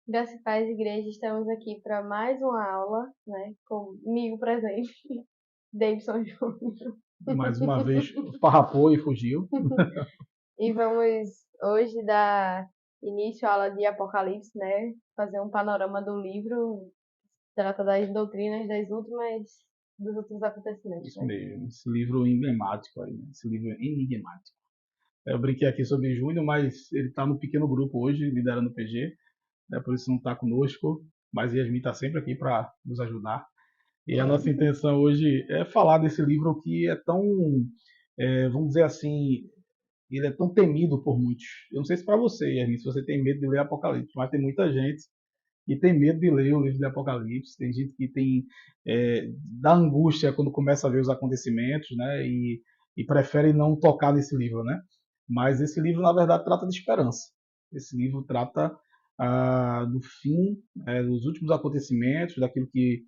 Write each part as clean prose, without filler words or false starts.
Graças a Deus, Igreja, estamos aqui para mais uma aula, né? Comigo presente, Davidson Júnior. Mais uma vez farrapou e fugiu. E vamos hoje dar início à aula de Apocalipse, né? Fazer um panorama do livro, trata das doutrinas dos últimos acontecimentos, Isso né? mesmo, esse livro emblemático aí, né? Esse livro enigmático. Eu brinquei aqui sobre Júnior, mas ele está no pequeno grupo hoje, liderando o PG, né? Por isso não está conosco, mas Yasmin está sempre aqui para nos ajudar. E a nossa intenção hoje é falar desse livro que é tão, vamos dizer assim, ele é tão temido por muitos. Eu não sei se para você, Yasmin, se você tem medo de ler Apocalipse, mas tem muita gente e tem medo de ler o livro de Apocalipse. Tem gente que tem dá angústia quando começa a ver os acontecimentos, né? E prefere não tocar nesse livro, né? Mas esse livro, na verdade, trata de esperança. Esse livro trata do fim, dos últimos acontecimentos, daquilo que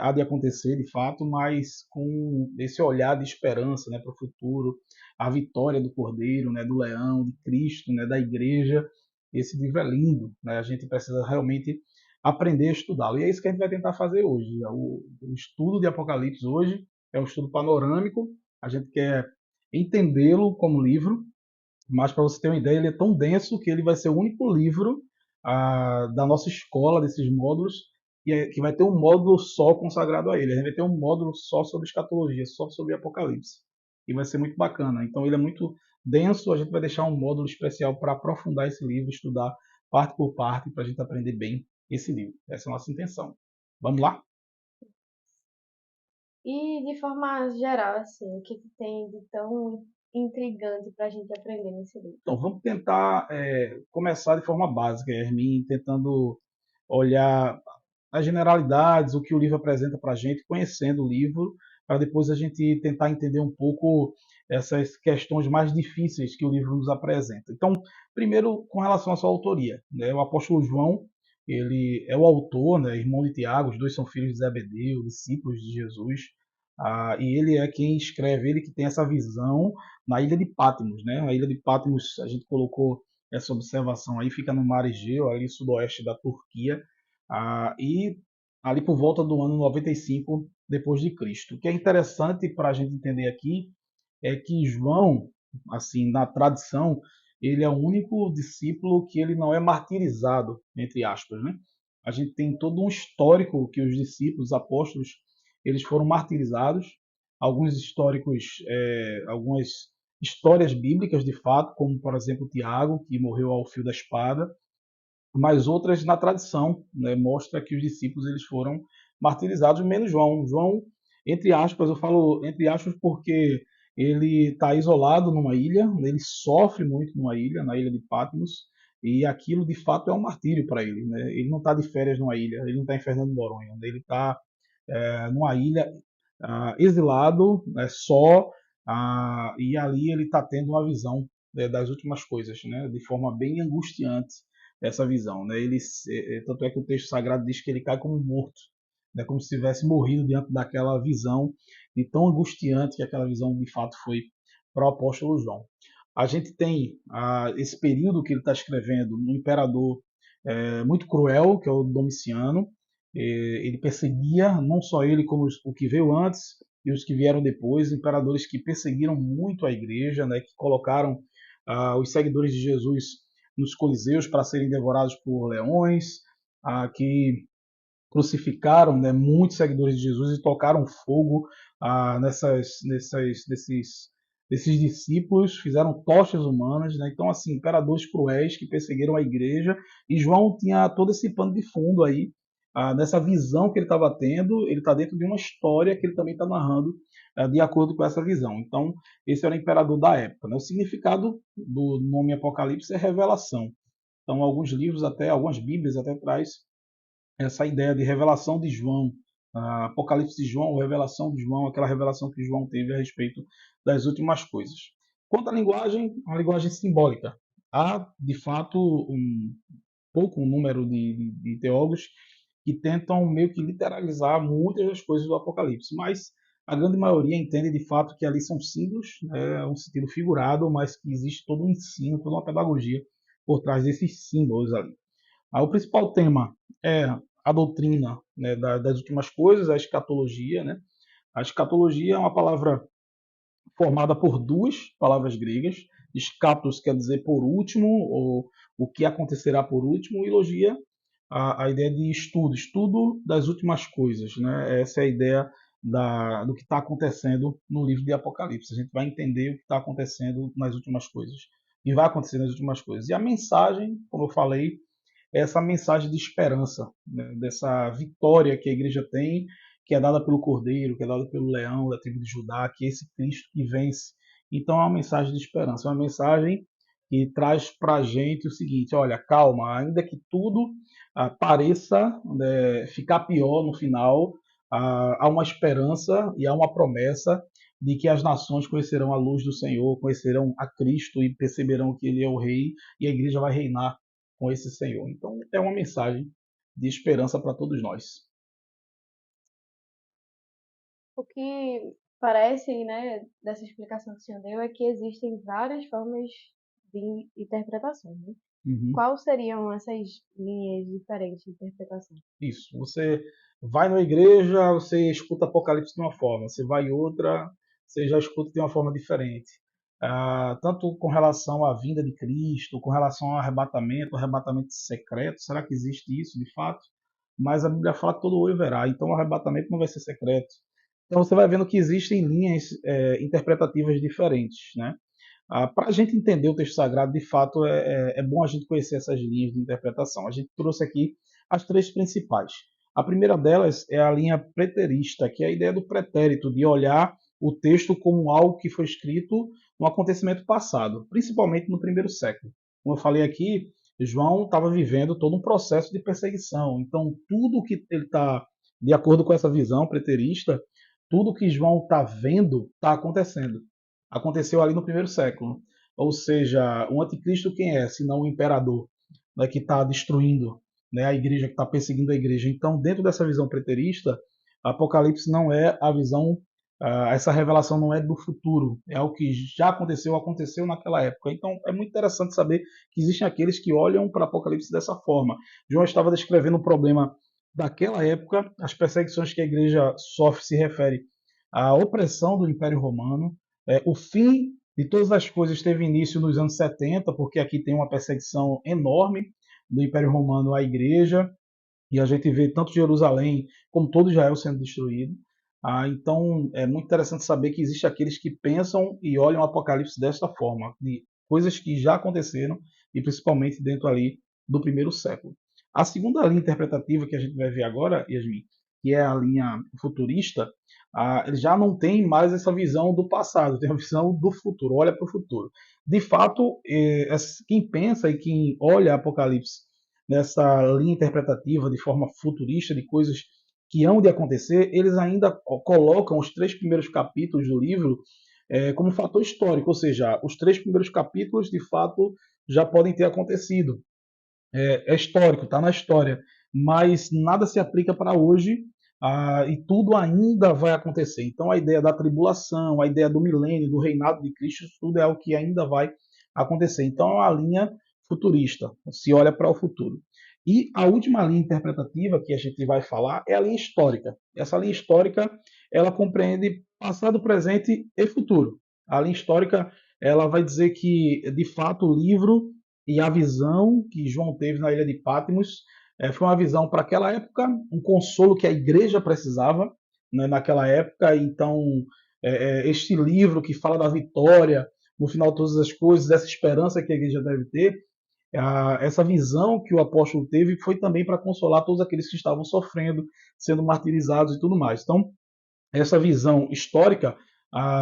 há de acontecer de fato, mas com esse olhar de esperança, né, para o futuro, a vitória do Cordeiro, né, do Leão, de Cristo, né, da Igreja. Esse livro é lindo, né? A gente precisa realmente aprender a estudá-lo. E é isso que a gente vai tentar fazer hoje. O estudo de Apocalipse hoje é um estudo panorâmico. A gente quer entendê-lo como livro, mas para você ter uma ideia, ele é tão denso que ele vai ser o único livro da nossa escola, desses módulos, que vai ter um módulo só consagrado a ele. A gente vai ter um módulo só sobre escatologia, só sobre Apocalipse. E vai ser muito bacana. Então ele é muito denso, a gente vai deixar um módulo especial para aprofundar esse livro, estudar parte por parte, para a gente aprender bem esse livro. Essa é a nossa intenção. Vamos lá? E de forma geral, assim, o que tem de tão intrigante para a gente aprender nesse livro? Então, vamos tentar começar de forma básica, Hermin, tentando olhar as generalidades, o que o livro apresenta para a gente, conhecendo o livro, para depois a gente tentar entender um pouco essas questões mais difíceis que o livro nos apresenta. Então, primeiro, com relação à sua autoria, né? O apóstolo João, ele é o autor, né? Irmão de Tiago, os dois são filhos de Zebedeu, discípulos de Jesus, e ele é quem escreve, ele que tem essa visão na ilha de Patmos, né? A ilha de Patmos, a gente colocou essa observação aí, fica no mar Egeu, ali sudoeste da Turquia, e ali por volta do ano 95 depois de Cristo. O que é interessante para a gente entender aqui é que João, assim, na tradição, ele é o único discípulo que ele não é martirizado, entre aspas, né? A gente tem todo um histórico que os discípulos, os apóstolos, eles foram martirizados. Alguns históricos, algumas histórias bíblicas de fato, como por exemplo Tiago, que morreu ao fio da espada, mas outras na tradição, né, mostra que os discípulos eles foram martirizados, menos João. João, entre aspas, eu falo entre aspas porque ele está isolado numa ilha, ele sofre muito numa ilha, na ilha de Patmos, e aquilo de fato é um martírio para ele. Né? Ele não está de férias numa ilha, ele não está em Fernando de Noronha, ele está numa ilha exilado, só, e ali ele está tendo uma visão das últimas coisas, né, de forma bem angustiante essa visão. Né, tanto é que o texto sagrado diz que ele cai como morto, né, como se tivesse morrido diante daquela visão, e tão angustiante que aquela visão de fato foi para o apóstolo João. A gente tem esse período que ele está escrevendo um imperador muito cruel, que é o Domiciano. Ele perseguia não só ele, como o que veio antes e os que vieram depois, imperadores que perseguiram muito a igreja, né, que colocaram os seguidores de Jesus nos coliseus para serem devorados por leões, que crucificaram, né, muitos seguidores de Jesus e tocaram fogo desses discípulos, fizeram tochas humanas, né? Então, assim, imperadores cruéis que perseguiram a igreja, e João tinha todo esse pano de fundo aí, nessa visão que ele estava tendo, ele está dentro de uma história que ele também está narrando de acordo com essa visão. Então, esse era o imperador da época. Né? O significado do nome Apocalipse é revelação. Então, alguns livros até, algumas bíblias até traz essa ideia de revelação de João, Apocalipse de João, revelação de João, aquela revelação que João teve a respeito das últimas coisas. Quanto à linguagem, a linguagem simbólica. Há, de fato, um número de teólogos que tentam meio que literalizar muitas das coisas do Apocalipse, mas a grande maioria entende de fato que ali são símbolos, né, um sentido figurado, mas que existe todo um ensino, toda uma pedagogia por trás desses símbolos ali. O principal tema é a doutrina, né, das últimas coisas, a escatologia. Né? A escatologia é uma palavra formada por duas palavras gregas. Escatos quer dizer por último, ou o que acontecerá por último, e logia, a ideia de estudo, estudo das últimas coisas. Né? Essa é a ideia do que está acontecendo no livro de Apocalipse. A gente vai entender o que está acontecendo nas últimas coisas. E vai acontecer nas últimas coisas. E a mensagem, como eu falei, é essa mensagem de esperança, né? Dessa vitória que a igreja tem, que é dada pelo Cordeiro, que é dada pelo Leão da tribo de Judá, que é esse Cristo que vence. Então é uma mensagem de esperança, é uma mensagem que traz para a gente o seguinte: olha, calma, ainda que tudo pareça, né, ficar pior no final, há uma esperança e há uma promessa de que as nações conhecerão a luz do Senhor, conhecerão a Cristo e perceberão que Ele é o Rei e a igreja vai reinar com esse Senhor. Então é uma mensagem de esperança para todos nós. O que parece, né, dessa explicação que o senhor deu é que existem várias formas de interpretação, né? Uhum. Quais seriam essas linhas diferentes de interpretação? Isso. Você vai na igreja, você escuta Apocalipse de uma forma, você vai em outra, você já escuta de uma forma diferente. Tanto com relação à vinda de Cristo, com relação ao arrebatamento secreto, será que existe isso de fato? Mas a Bíblia fala que todo olho verá, então o arrebatamento não vai ser secreto. Então você vai vendo que existem linhas interpretativas diferentes, né? Para a gente entender o texto sagrado, de fato, é bom a gente conhecer essas linhas de interpretação. A gente trouxe aqui as três principais. A primeira delas é a linha preterista, que é a ideia do pretérito, de olhar o texto como algo que foi escrito no acontecimento passado, principalmente no primeiro século. Como eu falei aqui, João estava vivendo todo um processo de perseguição. Então, tudo que ele está, de acordo com essa visão preterista, tudo que João está vendo está acontecendo. Aconteceu ali no primeiro século. Ou seja, o anticristo quem é? Senão o imperador, né, que está destruindo, né, a igreja, que está perseguindo a igreja. Então, dentro dessa visão preterista, Apocalipse não é a visão, essa revelação não é do futuro, é o que já aconteceu, aconteceu naquela época. Então, é muito interessante saber que existem aqueles que olham para Apocalipse dessa forma. João estava descrevendo o problema daquela época, as perseguições que a igreja sofre se refere à opressão do Império Romano. O fim de todas as coisas teve início nos anos 70, porque aqui tem uma perseguição enorme do Império Romano à igreja, e a gente vê tanto Jerusalém como todo Israel sendo destruído. Então é muito interessante saber que existem aqueles que pensam e olham o Apocalipse desta forma, de coisas que já aconteceram, e principalmente dentro ali do primeiro século. A segunda linha interpretativa que a gente vai ver agora, Yasmin, que é a linha futurista, ele já não tem mais essa visão do passado, tem a visão do futuro, olha para o futuro. De fato, quem pensa e quem olha Apocalipse nessa linha interpretativa de forma futurista de coisas que hão de acontecer, eles ainda colocam os três primeiros capítulos do livro como fator histórico, ou seja, os três primeiros capítulos de fato já podem ter acontecido. É histórico, está na história, mas nada se aplica para hoje, e tudo ainda vai acontecer. Então a ideia da tribulação, a ideia do milênio, do reinado de Cristo, tudo é o que ainda vai acontecer. Então é uma linha futurista, se olha para o futuro. E a última linha interpretativa que a gente vai falar é a linha histórica. Essa linha histórica, ela compreende passado, presente e futuro. A linha histórica, ela vai dizer que, de fato, o livro e a visão que João teve na ilha de Patmos foi uma visão para aquela época, um consolo que a igreja precisava, né, naquela época. Então, este livro que fala da vitória no final de todas as coisas, essa esperança que a igreja deve ter, essa visão que o apóstolo teve foi também para consolar todos aqueles que estavam sofrendo, sendo martirizados e tudo mais. Então, essa visão histórica,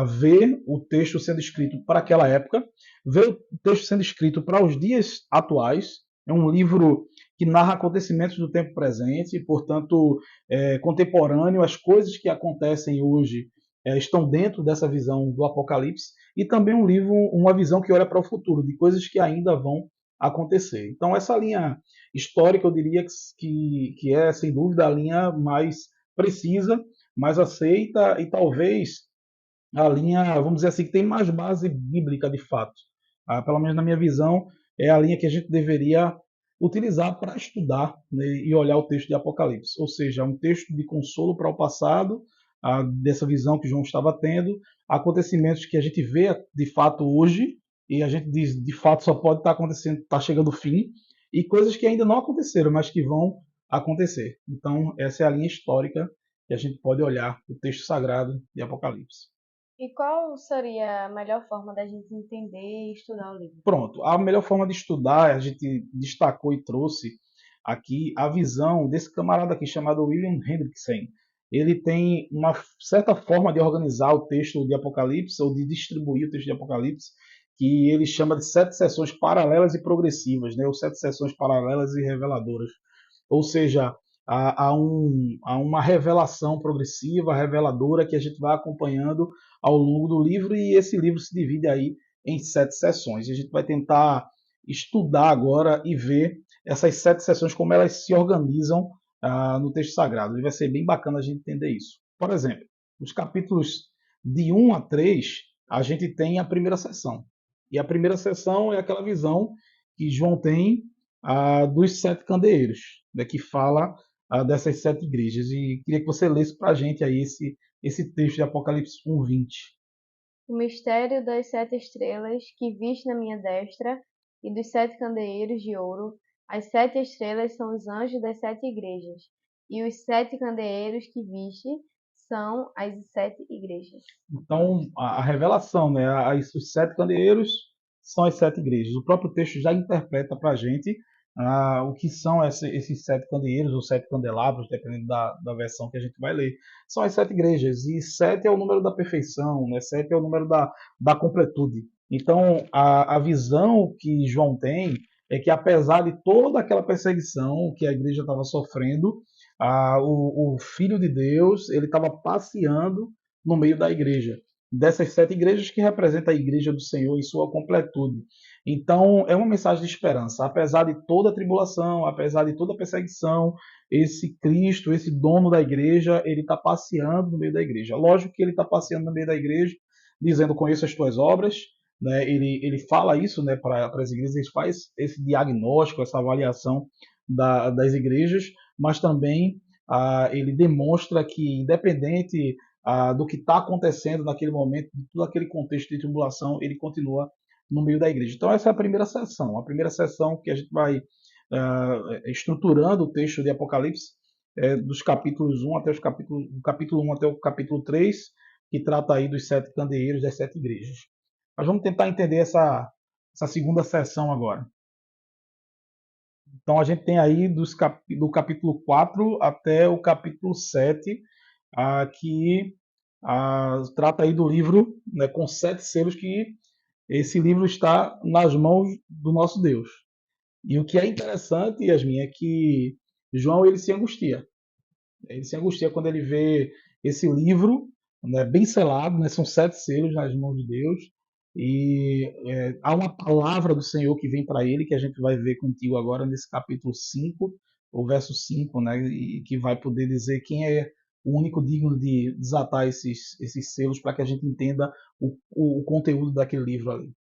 ver o texto sendo escrito para aquela época, ver o texto sendo escrito para os dias atuais. É um livro que narra acontecimentos do tempo presente, portanto, contemporâneo. As coisas que acontecem hoje estão dentro dessa visão do Apocalipse, e também um livro, uma visão que olha para o futuro, de coisas que ainda vão acontecer. Então, essa linha histórica, eu diria que é, sem dúvida, a linha mais precisa, mais aceita, e talvez a linha, vamos dizer assim, que tem mais base bíblica de fato. Pelo menos na minha visão, é a linha que a gente deveria utilizar para estudar, né, e olhar o texto de Apocalipse. Ou seja, é um texto de consolo para o passado, dessa visão que João estava tendo, acontecimentos que a gente vê de fato hoje, e a gente diz de fato só pode estar acontecendo, está chegando o fim, e coisas que ainda não aconteceram, mas que vão acontecer. Então, essa é a linha histórica que a gente pode olhar o texto sagrado de Apocalipse. E qual seria a melhor forma da gente entender e estudar o livro? Pronto, a melhor forma de estudar, a gente destacou e trouxe aqui a visão desse camarada aqui chamado William Hendrickson. Ele tem uma certa forma de organizar o texto de Apocalipse, ou de distribuir o texto de Apocalipse, que ele chama de 7 sessões paralelas e progressivas, né? Ou 7 sessões paralelas e reveladoras. Ou seja, há uma revelação progressiva, reveladora, que a gente vai acompanhando ao longo do livro, e esse livro se divide aí em 7 sessões. E a gente vai tentar estudar agora e ver essas 7 sessões, como elas se organizam no texto sagrado. E vai ser bem bacana a gente entender isso. Por exemplo, os capítulos de 1 a 3, a gente tem a primeira sessão. E a primeira sessão é aquela visão que João tem dos 7 candeeiros, né, que fala dessas 7 igrejas. E queria que você lesse para a gente aí esse texto de Apocalipse 1:20. O mistério das 7 estrelas que viste na minha destra e dos 7 candeeiros de ouro. As 7 estrelas são os anjos das 7 igrejas, e os 7 candeeiros que viste são as 7 igrejas. Então, a revelação, né, os 7 candeeiros são as 7 igrejas. O próprio texto já interpreta para a gente o que são esses 7 candeeiros, ou 7 candelabros, dependendo da versão que a gente vai ler. São as 7 igrejas, e 7 é o número da perfeição, né? 7 é o número da completude. Então, a visão que João tem é que, apesar de toda aquela perseguição que a igreja estava sofrendo, o Filho de Deus ele estava passeando no meio da igreja, dessas 7 igrejas que representam a igreja do Senhor em sua completude. Então, é uma mensagem de esperança. Apesar de toda a tribulação, apesar de toda a perseguição, esse Cristo, esse dono da igreja, ele está passeando no meio da igreja. Lógico que ele está passeando no meio da igreja, dizendo: conheço as tuas obras. Né? Ele fala isso, né, para as igrejas, ele faz esse diagnóstico, essa avaliação das igrejas, mas também ele demonstra que, independente do que está acontecendo naquele momento, de todo aquele contexto de tribulação, ele continua no meio da igreja. Então, essa é a primeira sessão. A primeira sessão que a gente vai estruturando o texto de Apocalipse, dos capítulos 1 até do capítulo 1 até o capítulo 3, que trata aí dos 7 candeeiros das 7 igrejas. Mas vamos tentar entender essa segunda sessão agora. Então, a gente tem aí do capítulo 4 até o capítulo 7, que trata aí do livro, né, com 7 selos, que esse livro está nas mãos do nosso Deus. E o que é interessante, Yasmin, é que João ele se angustia. Ele se angustia quando ele vê esse livro, né, bem selado, né, são 7 selos nas mãos de Deus, e há uma palavra do Senhor que vem para ele, que a gente vai ver contigo agora nesse capítulo 5, o verso 5, né, e que vai poder dizer quem é o único digno de desatar esses selos, para que a gente entenda o conteúdo daquele livro ali.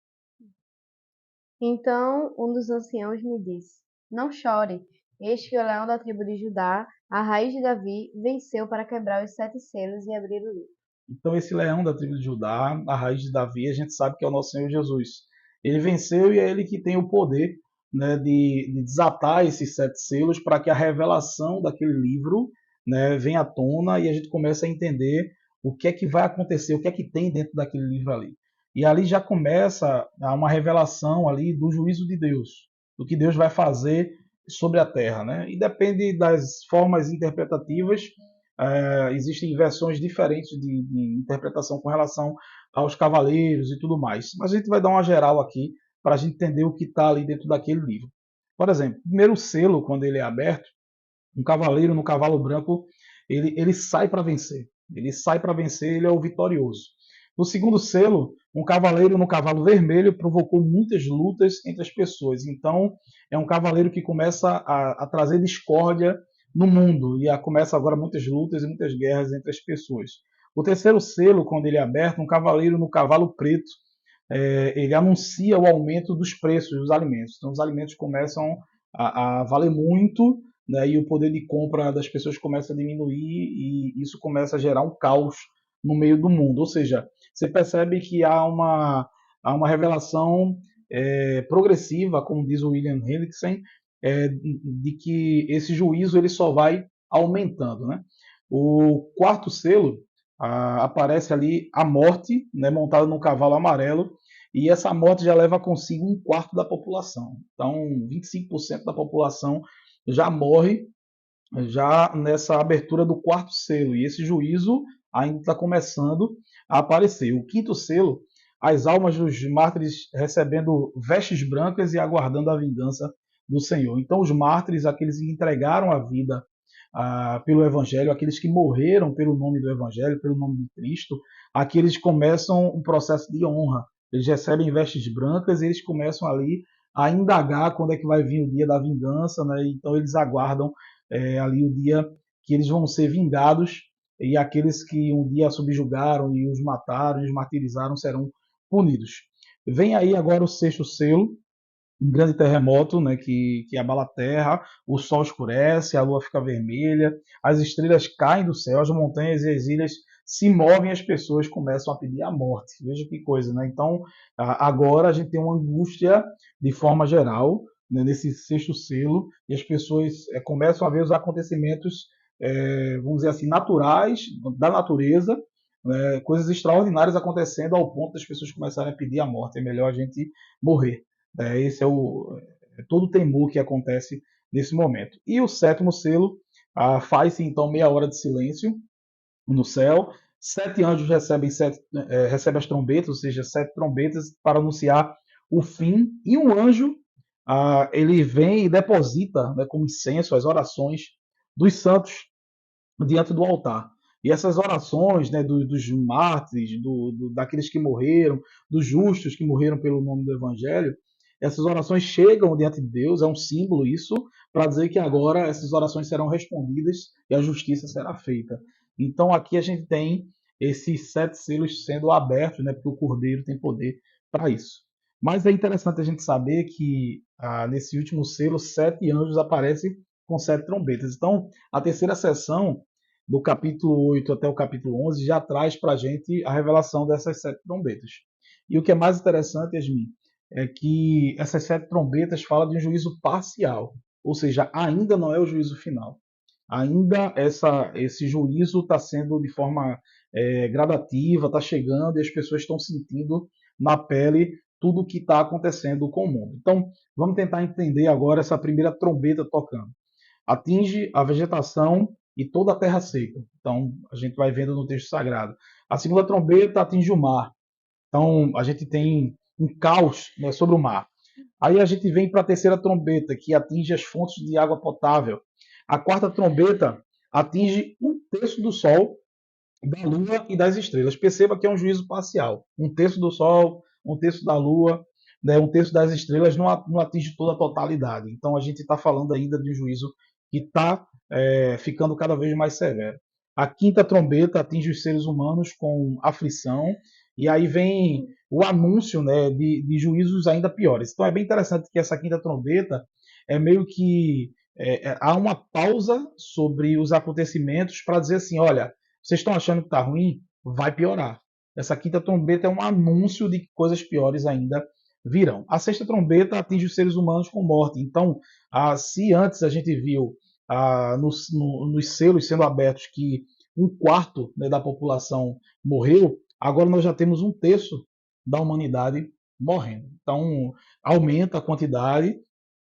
Então um dos anciãos me disse: Não chore, eis que o leão da tribo de Judá, a raiz de Davi, venceu para quebrar os 7 selos e abrir o livro. Então, esse leão da tribo de Judá, a raiz de Davi, a gente sabe que é o nosso Senhor Jesus. Ele venceu, e é ele que tem o poder, né, de desatar esses 7 selos, para que a revelação daquele livro, né, venha à tona, e a gente comece a entender o que é que vai acontecer, o que é que tem dentro daquele livro ali. E ali já começa uma revelação ali do juízo de Deus, do que Deus vai fazer sobre a terra, né? E depende das formas interpretativas. Existem versões diferentes de interpretação com relação aos cavaleiros e tudo mais. Mas a gente vai dar uma geral aqui para a gente entender o que está ali dentro daquele livro. Por exemplo, o primeiro selo, quando ele é aberto, um cavaleiro no cavalo branco, ele sai para vencer. Ele sai para vencer, ele é o vitorioso. No segundo selo, um cavaleiro no cavalo vermelho provocou muitas lutas entre as pessoas. Então, é um cavaleiro que começa a trazer discórdia no mundo, e começa agora muitas lutas e muitas guerras entre as pessoas. O terceiro selo, quando ele é aberto, um cavaleiro no cavalo preto, ele anuncia o aumento dos preços dos alimentos. Então, os alimentos começam a valer muito, né, e o poder de compra das pessoas começa a diminuir e isso começa a gerar um caos no meio do mundo. Ou seja, você percebe que há uma revelação progressiva, como diz o William Hendrickson, de que esse juízo ele só vai aumentando. Né? O quarto selo aparece ali a morte, né, montada num cavalo amarelo, e essa morte já leva consigo um quarto da população. Então, 25% da população já morre já nessa abertura do quarto selo. E esse juízo ainda está começando a aparecer. O quinto selo, as almas dos mártires recebendo vestes brancas e aguardando a vingança do Senhor. Então, os mártires, aqueles que entregaram a vida pelo Evangelho, aqueles que morreram pelo nome do Evangelho, pelo nome de Cristo, aqueles começam um processo de honra. Eles recebem vestes brancas e eles começam ali a indagar quando é que vai vir o dia da vingança, né? Então eles aguardam ali o dia que eles vão ser vingados e aqueles que um dia subjugaram e os mataram e os martirizaram serão punidos. Vem aí agora o sexto selo, um grande terremoto, né, que abala a Terra, o Sol escurece, a Lua fica vermelha, as estrelas caem do céu, as montanhas e as ilhas se movem e as pessoas começam a pedir a morte. Veja que coisa, né? Então, agora a gente tem uma angústia de forma geral, né, nesse sexto selo, e as pessoas começam a ver os acontecimentos, vamos dizer assim, naturais, da natureza, né, coisas extraordinárias acontecendo ao ponto das pessoas começarem a pedir a morte. É melhor a gente morrer. Esse é todo o temor que acontece nesse momento. E o sétimo selo faz-se então meia hora de silêncio no céu. 7 anjos recebem as trombetas, ou seja, 7 trombetas para anunciar o fim. E um anjo ele vem e deposita, né, como incenso as orações dos santos diante do altar. E essas orações, né, dos mártires, daqueles que morreram, dos justos que morreram pelo nome do Evangelho, essas orações chegam diante de Deus, é um símbolo isso, para dizer que agora essas orações serão respondidas e a justiça será feita. Então aqui a gente tem esses 7 selos sendo abertos, né, porque o Cordeiro tem poder para isso. Mas é interessante a gente saber que nesse último selo, 7 anjos aparecem com 7 trombetas. Então, a terceira sessão do capítulo 8 até o capítulo 11 já traz para a gente a revelação dessas 7 trombetas. E o que é mais interessante, Yasmin, é que essas 7 trombetas falam de um juízo parcial, ou seja, ainda não é o juízo final. Ainda esse juízo está sendo de forma gradativa, está chegando e as pessoas estão sentindo na pele tudo o que está acontecendo com o mundo. Então, vamos tentar entender agora essa primeira trombeta tocando. Atinge a vegetação e toda a terra seca. Então, a gente vai vendo no texto sagrado. A segunda trombeta atinge o mar. Então, a gente tem um caos, né, sobre o mar. Aí a gente vem para a terceira trombeta, que atinge as fontes de água potável. A quarta trombeta atinge 1/3 do Sol, da Lua e das estrelas. Perceba que é um juízo parcial. 1/3 do Sol, 1/3 da Lua, né, 1/3 das estrelas não atinge toda a totalidade. Então a gente está falando ainda de um juízo que está ficando cada vez mais severo. A quinta trombeta atinge os seres humanos com aflição, e aí vem o anúncio, né, de juízos ainda piores. Então é bem interessante que essa quinta trombeta é meio que há uma pausa sobre os acontecimentos para dizer assim, olha, vocês estão achando que está ruim? Vai piorar. Essa quinta trombeta é um anúncio de que coisas piores ainda virão. A sexta trombeta atinge os seres humanos com morte. Então, se antes a gente viu nos selos sendo abertos que 1/4, né, da população morreu, agora nós já temos 1/3 da humanidade morrendo. Então, aumenta a quantidade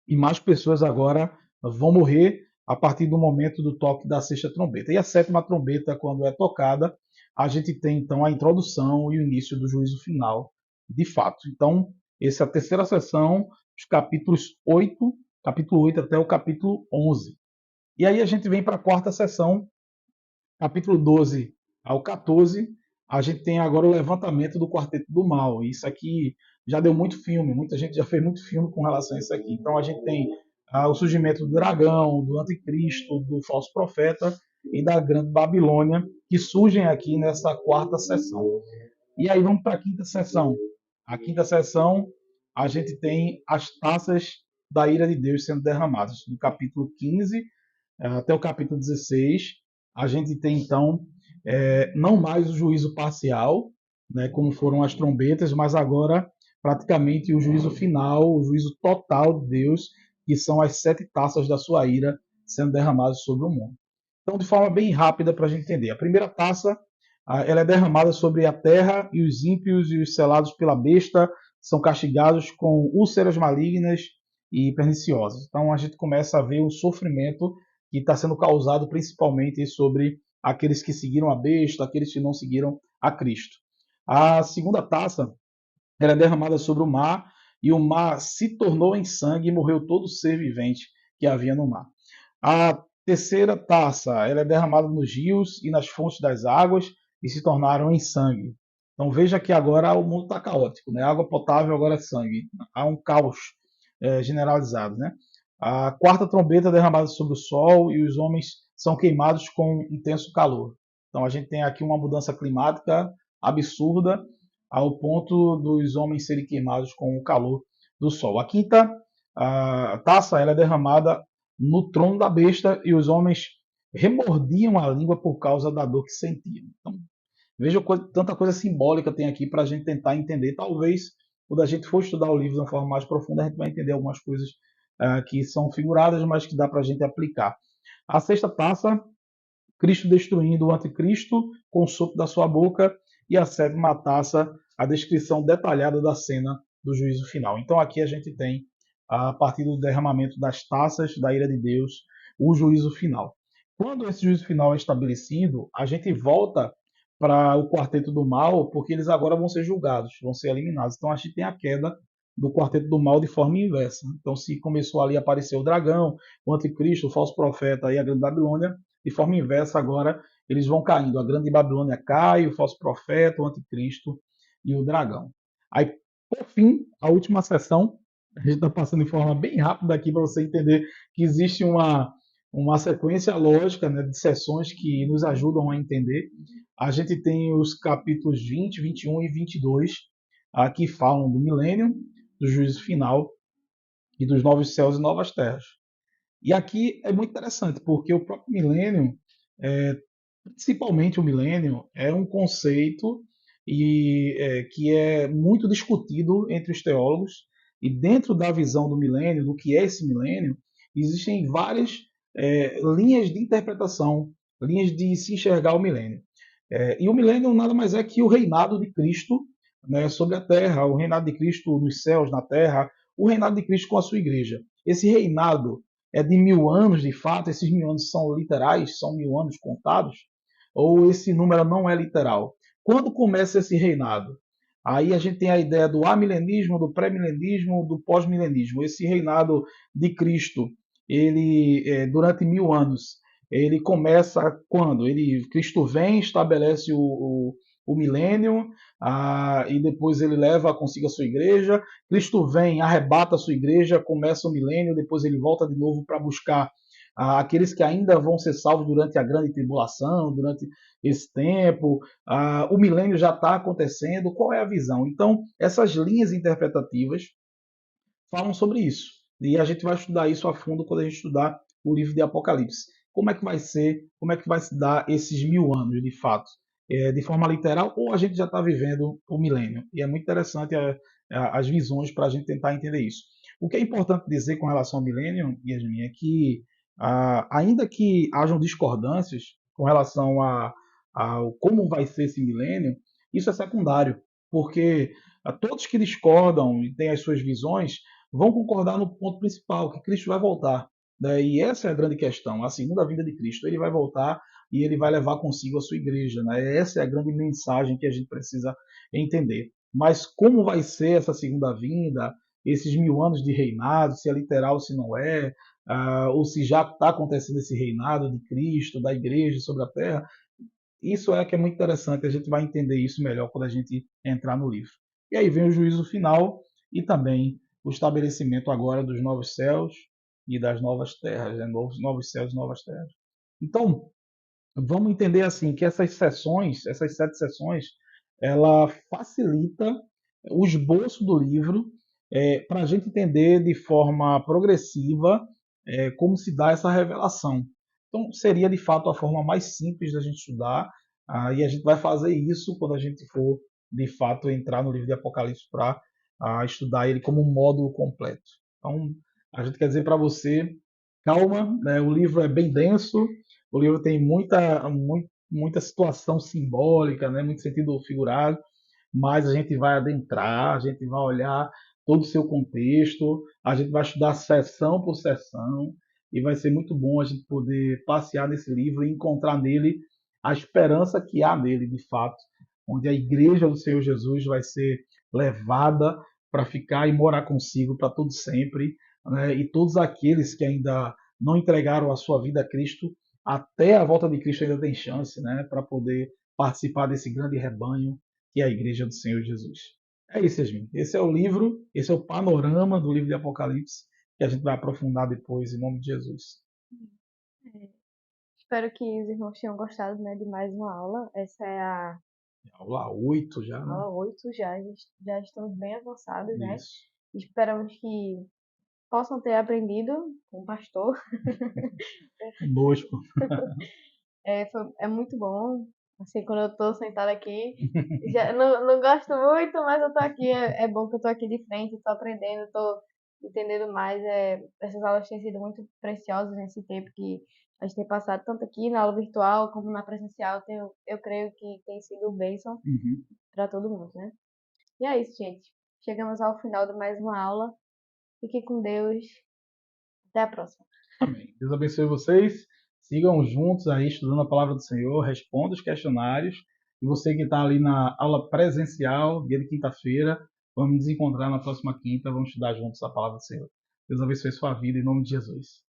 e mais pessoas agora vão morrer a partir do momento do toque da sexta trombeta. E a sétima trombeta, quando é tocada, a gente tem então a introdução e o início do juízo final, de fato. Então, essa é a terceira sessão, os capítulo 8 até o capítulo 11. E aí a gente vem para a quarta sessão, capítulo 12 ao 14, a gente tem agora o levantamento do quarteto do mal. Isso aqui já deu muito filme, muita gente já fez muito filme com relação a isso aqui. Então a gente tem o surgimento do dragão, do anticristo, do falso profeta e da grande Babilônia, que surgem aqui nessa quarta sessão. E aí vamos para a quinta sessão. A quinta sessão, a gente tem as taças da ira de Deus sendo derramadas. No capítulo 15 até o capítulo 16, a gente tem então não mais o juízo parcial, né, como foram as trombetas, mas agora praticamente o juízo final, o juízo total de Deus, que são as 7 taças da sua ira sendo derramadas sobre o mundo. Então, de forma bem rápida para a gente entender. A primeira taça, ela é derramada sobre a terra e os ímpios e os selados pela besta são castigados com úlceras malignas e perniciosas. Então, a gente começa a ver o sofrimento que está sendo causado principalmente sobre aqueles que seguiram a besta, aqueles que não seguiram a Cristo. A segunda taça, ela é derramada sobre o mar e o mar se tornou em sangue e morreu todo ser vivente que havia no mar. A terceira taça, ela é derramada nos rios e nas fontes das águas e se tornaram em sangue. Então veja que agora o mundo está caótico, né? A água potável agora é sangue. Há um caos generalizado, né? A quarta trombeta é derramada sobre o sol e os homens são queimados com intenso calor. Então a gente tem aqui uma mudança climática absurda ao ponto dos homens serem queimados com o calor do sol. A quinta taça, ela é derramada no trono da besta e os homens remordiam a língua por causa da dor que sentiam. Então, veja tanta coisa simbólica tem aqui para a gente tentar entender. Talvez, quando a gente for estudar o livro de uma forma mais profunda, a gente vai entender algumas coisas que são figuradas, mas que dá para a gente aplicar. A sexta taça, Cristo destruindo o anticristo com o sopro da sua boca. E a sétima taça, a descrição detalhada da cena do juízo final. Então aqui a gente tem, a partir do derramamento das taças da ira de Deus, o juízo final. Quando esse juízo final é estabelecido, a gente volta para o quarteto do mal, porque eles agora vão ser julgados, vão ser eliminados. Então a gente tem a queda do quarteto do mal de forma inversa. Então se começou ali a aparecer o dragão, o anticristo, o falso profeta e a grande Babilônia, de forma inversa agora eles vão caindo. A grande Babilônia cai, o falso profeta, o anticristo e o dragão. Aí, por fim, a última sessão, a gente está passando de forma bem rápida aqui para você entender que existe uma sequência lógica, né, de sessões que nos ajudam a entender. A gente tem os capítulos 20, 21 e 22, que falam do milênio, do juízo final e dos novos céus e novas terras. E aqui é muito interessante, porque o próprio milênio, principalmente o milênio, é um conceito que é muito discutido entre os teólogos, e dentro da visão do milênio, do que é esse milênio, existem várias linhas de interpretação, linhas de se enxergar o milênio. E o milênio nada mais é que o reinado de Cristo, né, sobre a terra, o reinado de Cristo nos céus, na terra, o reinado de Cristo com a sua igreja. Esse reinado é de 1000 anos, de fato, esses 1000 anos são literais, são 1000 anos contados, ou esse número não é literal? Quando começa esse reinado? Aí a gente tem a ideia do amilenismo, do pré-milenismo, do pós-milenismo. Esse reinado de Cristo, ele durante 1000 anos, ele começa quando? Cristo vem, estabelece o milênio, e depois ele leva consigo a sua igreja. Cristo vem, arrebata a sua igreja, começa o milênio, depois ele volta de novo para buscar aqueles que ainda vão ser salvos durante a grande tribulação, durante esse tempo. O milênio já está acontecendo. Qual é a visão? Então, essas linhas interpretativas falam sobre isso. E a gente vai estudar isso a fundo quando a gente estudar o livro de Apocalipse. Como é que vai ser, como é que vai se dar esses 1000 anos, de fato? De forma literal, ou a gente já está vivendo o milênio? E é muito interessante as visões para a gente tentar entender isso. O que é importante dizer com relação ao milênio, Yasmin, é que, ainda que hajam discordâncias com relação a como vai ser esse milênio, isso é secundário, porque todos que discordam e têm as suas visões vão concordar no ponto principal, que Cristo vai voltar. Né? E essa é a grande questão, a segunda vinda de Cristo. Ele vai voltar e ele vai levar consigo a sua igreja. Né? Essa é a grande mensagem que a gente precisa entender. Mas como vai ser essa segunda vinda, esses 1000 anos de reinado, se é literal, se não é, ou se já está acontecendo esse reinado de Cristo, da igreja sobre a terra, isso que é muito interessante, a gente vai entender isso melhor quando a gente entrar no livro. E aí vem o juízo final e também o estabelecimento agora dos novos céus e das novas terras, né? Novos céus e novas terras. Então, vamos entender assim que essas sessões, essas 7 sessões, ela facilita o esboço do livro, para a gente entender de forma progressiva como se dá essa revelação. Então, seria de fato a forma mais simples da gente estudar, e a gente vai fazer isso quando a gente for de fato entrar no livro de Apocalipse para estudar ele como um módulo completo. Então, a gente quer dizer para você, calma, né? O livro é bem denso, o livro tem muita situação simbólica, né? Muito sentido figurado, mas a gente vai adentrar, a gente vai olhar todo o seu contexto, a gente vai estudar seção por seção, e vai ser muito bom a gente poder passear nesse livro e encontrar nele a esperança que há nele, de fato, onde a igreja do Senhor Jesus vai ser levada para ficar e morar consigo para todo sempre, né? E todos aqueles que ainda não entregaram a sua vida a Cristo, até a volta de Cristo ainda tem chance, né, para poder participar desse grande rebanho que é a igreja do Senhor Jesus. É isso, Yasmin. Esse é o livro, esse é o panorama do livro de Apocalipse, que a gente vai aprofundar depois, em nome de Jesus. É, espero que os irmãos tenham gostado, né, de mais uma aula. Essa é a Aula 8 já, né? aula 8 já, já estamos bem avançados, né? Isso. Esperamos que possam ter aprendido com o pastor. Conosco. É muito bom. Assim, quando eu tô sentada aqui, já não gosto muito, mas eu tô aqui. É bom que eu tô aqui de frente, tô aprendendo, tô entendendo mais. Essas aulas têm sido muito preciosas nesse tempo que a gente tem passado, tanto aqui na aula virtual como na presencial. Eu creio que tem sido bênção Uhum. para todo mundo, né? E é isso, gente. Chegamos ao final de mais uma aula. Fique com Deus. Até a próxima. Amém. Deus abençoe vocês. Sigam juntos aí estudando a palavra do Senhor, responda os questionários. E você que está ali na aula presencial, dia de quinta-feira, vamos nos encontrar na próxima quinta, vamos estudar juntos a palavra do Senhor. Deus abençoe sua vida em nome de Jesus.